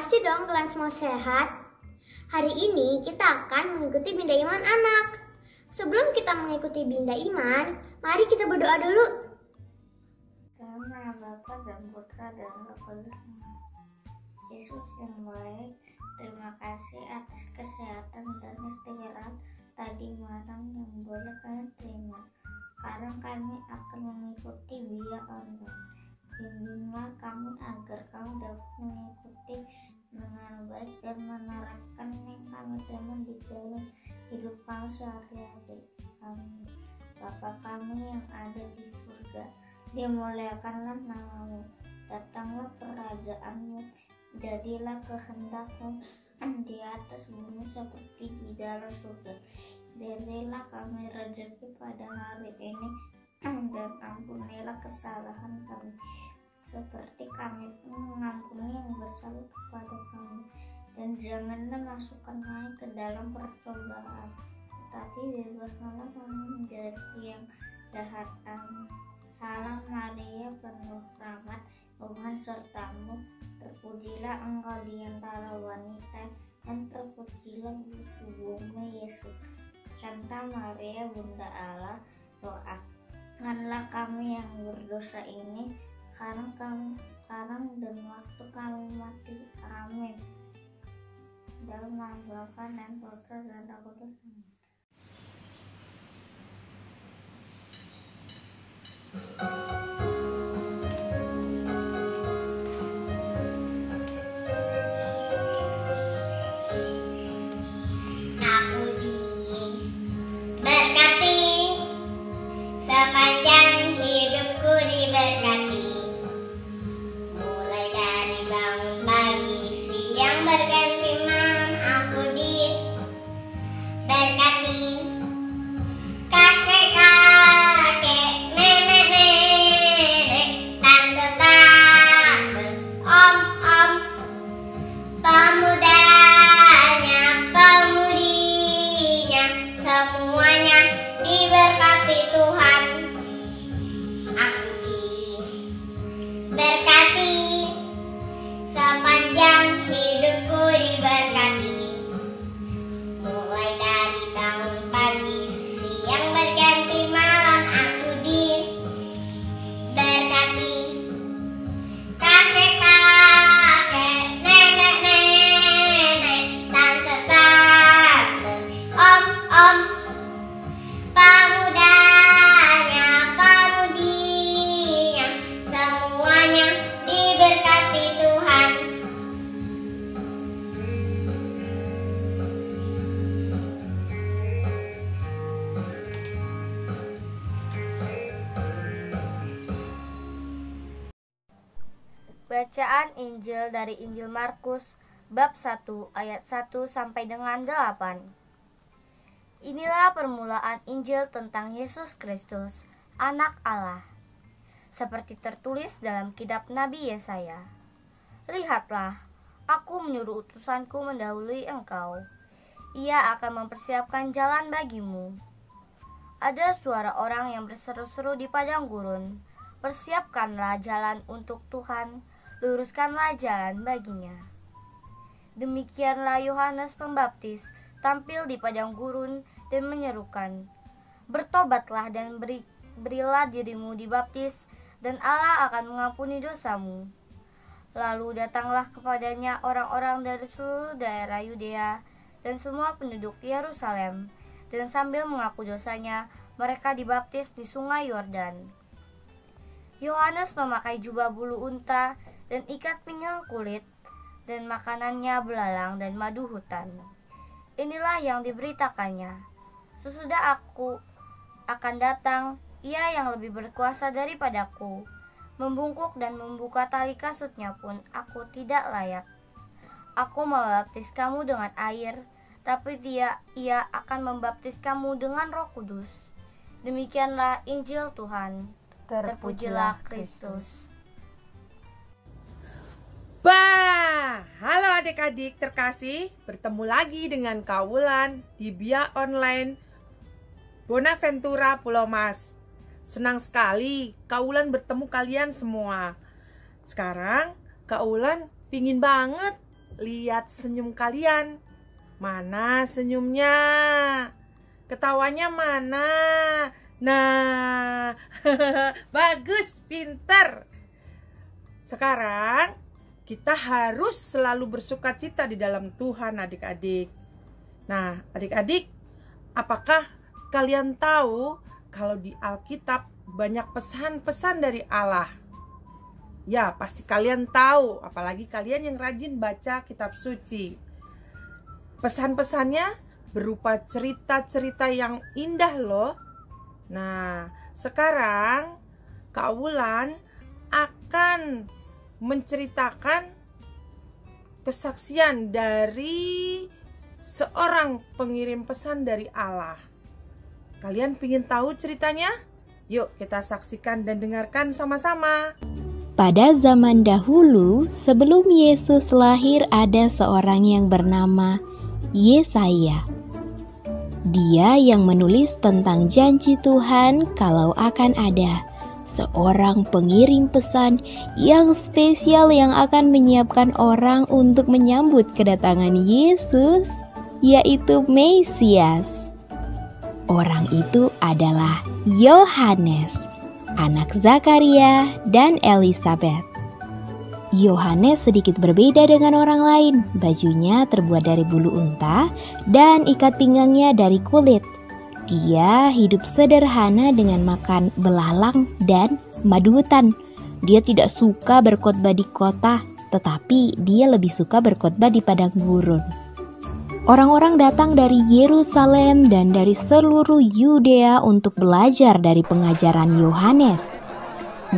Pasti dong kalian semua sehat. Hari ini kita akan mengikuti Binda Iman Anak. Sebelum kita mengikuti Binda Iman, mari kita berdoa dulu. Nama Bapa dan Putra dan Roh Kudus. Yesus yang baik, terima kasih atas kesehatan dan istirahat tadi malam yang boleh kami terima. Sekarang kami akan mengikuti via online. Bimbinglah kami agar kami dapat mengikuti dengan baik dan menerapkan yang kami terima di dalam hidup kami sehari-hari. Amin. Bapa kami yang ada di surga, dimuliakanlah namamu, datanglah kerajaanmu, jadilah kehendakmu di atas bumi seperti di dalam surga. Berilah kami rezeki pada hari ini, dan ampunilah kesalahan kami, seperti kami pun mengampuni yang bersalah kepada kami. Dan janganlah masukkan kami ke dalam percobaan, tetapi bebaskanlah kami dari yang jahat. Amin. Salam Maria, penuh rahmat, Tuhan sertamu, terpujilah engkau di antara wanita, dan terpujilah tubuhmu Yesus. Santa Maria, Bunda Allah, doakanlah kami yang berdosa ini, sekarang dan waktu kami mati. Amin. Dalam nama Bapa dan Putra dan Roh Kudus. Sepanjang hidupku diberkati, mulai dari bangun pagi, siang berganti malam aku diberkati. Kakek-kakek, nenek-nenek, tante-tante, om-om, pemudanya, pemudinya, semuanya diberkati Tuhan. Aku diberkati, sepanjang hidupku diberkati, mulai dari bangun pagi, siang berganti malam aku diberkati. Kakek-kakek, nenek-nenek, tante-tante, om-om, pemudanya, pemudinya, semuanya diberkati Tuhan. Bacaan Injil dari Injil Markus bab 1 ayat 1 sampai dengan 8. Inilah permulaan Injil tentang Yesus Kristus, Anak Allah. Seperti tertulis dalam kitab Nabi Yesaya. Lihatlah, aku menyuruh utusanku mendahului engkau. Ia akan mempersiapkan jalan bagimu. Ada suara orang yang berseru-seru di padang gurun. Persiapkanlah jalan untuk Tuhan, luruskanlah jalan baginya. Demikianlah Yohanes Pembaptis tampil di padang gurun dan menyerukan, bertobatlah dan berilah dirimu dibaptis, dan Allah akan mengampuni dosamu. Lalu datanglah kepadanya orang-orang dari seluruh daerah Yudea dan semua penduduk Yerusalem, dan sambil mengaku dosanya, mereka dibaptis di sungai Yordan. Yohanes memakai jubah bulu unta dan ikat pinggang kulit, dan makanannya belalang dan madu hutan. Inilah yang diberitakannya. Sesudah aku akan datang, ia yang lebih berkuasa daripadaku. Membungkuk dan membuka tali kasutnya pun aku tidak layak. Aku membaptis kamu dengan air, tapi ia akan membaptis kamu dengan Roh Kudus. Demikianlah Injil Tuhan. Terpujilah Kristus. Halo adik-adik terkasih, bertemu lagi dengan Kaulan di Via Online Bonaventura Pulau Mas. Senang sekali Kaulan bertemu kalian semua. Sekarang Kaulan pingin banget lihat senyum kalian. Mana senyumnya? Ketawanya mana? Nah, bagus, pinter. Sekarang kita harus selalu bersukacita di dalam Tuhan, adik-adik. Nah, adik-adik, apakah kalian tahu kalau di Alkitab banyak pesan-pesan dari Allah? Ya, pasti kalian tahu, apalagi kalian yang rajin baca kitab suci. Pesan-pesannya berupa cerita-cerita yang indah loh. Nah, sekarang Kak Wulan akan menceritakan kesaksian dari seorang pengirim pesan dari Allah. Kalian ingin tahu ceritanya? Yuk kita saksikan dan dengarkan sama-sama. Pada zaman dahulu, sebelum Yesus lahir, ada seorang yang bernama Yesaya. Dia yang menulis tentang janji Tuhan kalau akan ada seorang pengirim pesan yang spesial yang akan menyiapkan orang untuk menyambut kedatangan Yesus, yaitu Mesias. Orang itu adalah Yohanes, anak Zakaria dan Elisabet. Yohanes sedikit berbeda dengan orang lain. Bajunya terbuat dari bulu unta dan ikat pinggangnya dari kulit. Dia hidup sederhana dengan makan belalang dan madu hutan. Dia tidak suka berkhotbah di kota, tetapi dia lebih suka berkhotbah di padang gurun. Orang-orang datang dari Yerusalem dan dari seluruh Yudea untuk belajar dari pengajaran Yohanes.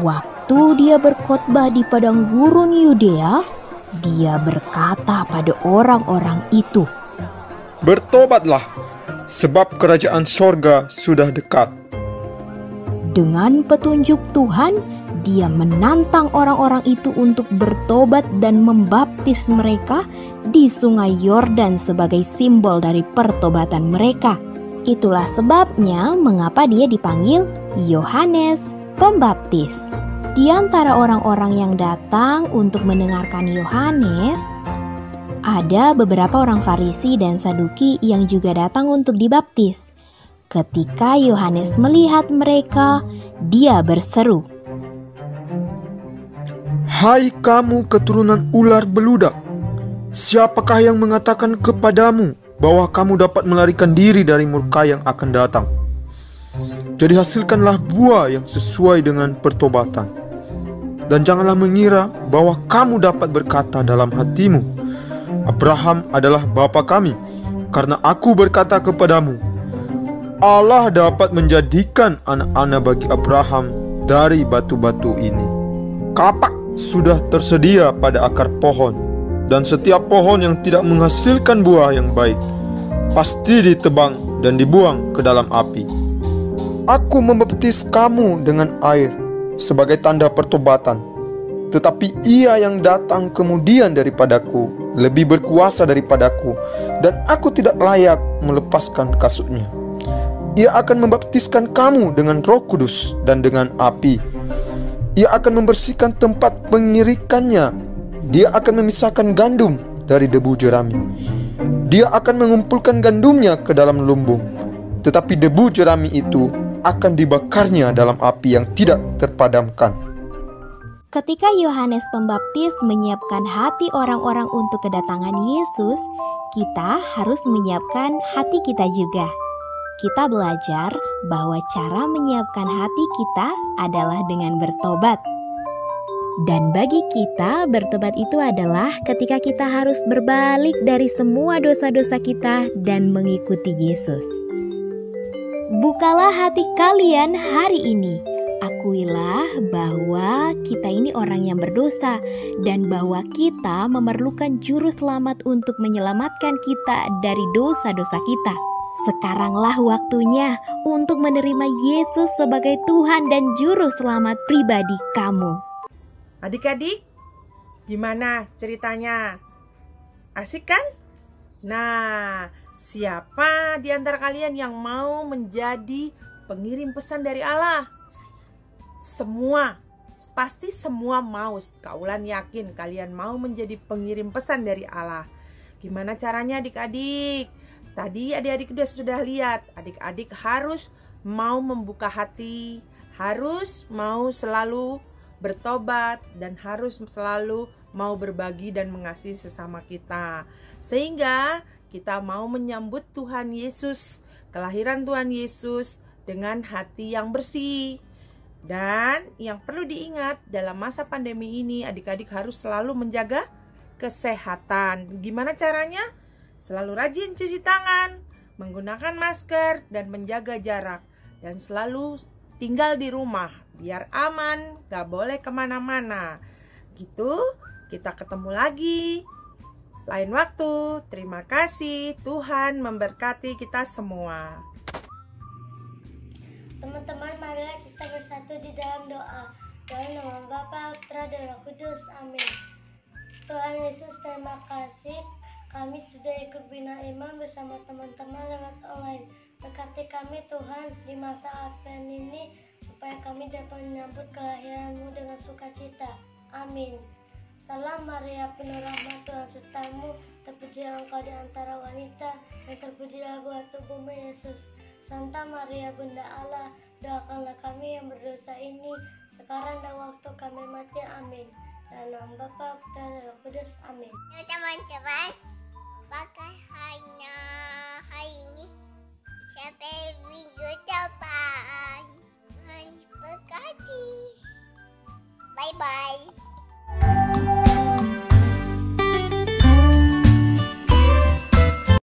Waktu dia berkhotbah di padang gurun Yudea, dia berkata pada orang-orang itu, "Bertobatlah, sebab kerajaan sorga sudah dekat." Dengan petunjuk Tuhan, dia menantang orang-orang itu untuk bertobat dan membaptis mereka di sungai Yordan sebagai simbol dari pertobatan mereka. Itulah sebabnya mengapa dia dipanggil Yohanes Pembaptis. Di antara orang-orang yang datang untuk mendengarkan Yohanes, ada beberapa orang Farisi dan Saduki yang juga datang untuk dibaptis. Ketika Yohanes melihat mereka, dia berseru, "Hai kamu keturunan ular beludak, siapakah yang mengatakan kepadamu bahwa kamu dapat melarikan diri dari murka yang akan datang? Jadi hasilkanlah buah yang sesuai dengan pertobatan. Dan janganlah mengira bahwa kamu dapat berkata dalam hatimu, Abraham adalah bapa kami, karena aku berkata kepadamu, Allah dapat menjadikan anak-anak bagi Abraham dari batu-batu ini. Kapak sudah tersedia pada akar pohon, dan setiap pohon yang tidak menghasilkan buah yang baik pasti ditebang dan dibuang ke dalam api. Aku membaptis kamu dengan air sebagai tanda pertobatan, tetapi Ia yang datang kemudian daripadaku lebih berkuasa daripadaku, dan aku tidak layak melepaskan kasutnya. Ia akan membaptiskan kamu dengan Roh Kudus dan dengan api. Ia akan membersihkan tempat pengirikannya. Dia akan memisahkan gandum dari debu jerami. Dia akan mengumpulkan gandumnya ke dalam lumbung, tetapi debu jerami itu akan dibakarnya dalam api yang tidak terpadamkan." Ketika Yohanes Pembaptis menyiapkan hati orang-orang untuk kedatangan Yesus, kita harus menyiapkan hati kita juga. Kita belajar bahwa cara menyiapkan hati kita adalah dengan bertobat. Dan bagi kita, bertobat itu adalah ketika kita harus berbalik dari semua dosa-dosa kita dan mengikuti Yesus. Bukalah hati kalian hari ini. Akuilah bahwa kita ini orang yang berdosa dan bahwa kita memerlukan juru selamat untuk menyelamatkan kita dari dosa-dosa kita. Sekaranglah waktunya untuk menerima Yesus sebagai Tuhan dan juru selamat pribadi kamu. Adik-adik, gimana ceritanya? Asik kan? Nah, siapa di antara kalian yang mau menjadi pengirim pesan dari Allah? Semua pasti semua mau. Kaulan yakin kalian mau menjadi pengirim pesan dari Allah. Gimana caranya adik-adik? Tadi adik-adik sudah lihat, adik-adik harus mau membuka hati, harus mau selalu bertobat, dan harus selalu mau berbagi dan mengasihi sesama kita. Sehingga kita mau menyambut Tuhan Yesus, kelahiran Tuhan Yesus dengan hati yang bersih. Dan yang perlu diingat dalam masa pandemi ini, adik-adik harus selalu menjaga kesehatan. Gimana caranya? Selalu rajin cuci tangan, menggunakan masker, dan menjaga jarak. Dan selalu tinggal di rumah, biar aman, gak boleh kemana-mana. Gitu, kita ketemu lagi lain waktu. Terima kasih, Tuhan memberkati kita semua. Teman-teman, marilah kita bersatu di dalam doa. Dalam nama Bapa, Putra, dan Roh Kudus. Amin. Tuhan Yesus, terima kasih. Kami sudah ikut bina iman bersama teman-teman lewat online. Berkati kami Tuhan di masa Advent ini, supaya kami dapat menyambut kelahiran-Mu dengan sukacita. Amin. Salam Maria, penuh rahmat, Tuhan sertamu. Terpujilah Engkau di antara wanita, dan terpujilah buah tubuhmu Yesus. Santa Maria, Bunda Allah, doakanlah kami yang berdosa ini, sekarang dan waktu kami mati. Amin. Dalam nama Bapa, Putra, dan Roh Kudus. Amin. Teman-teman, pakai hanya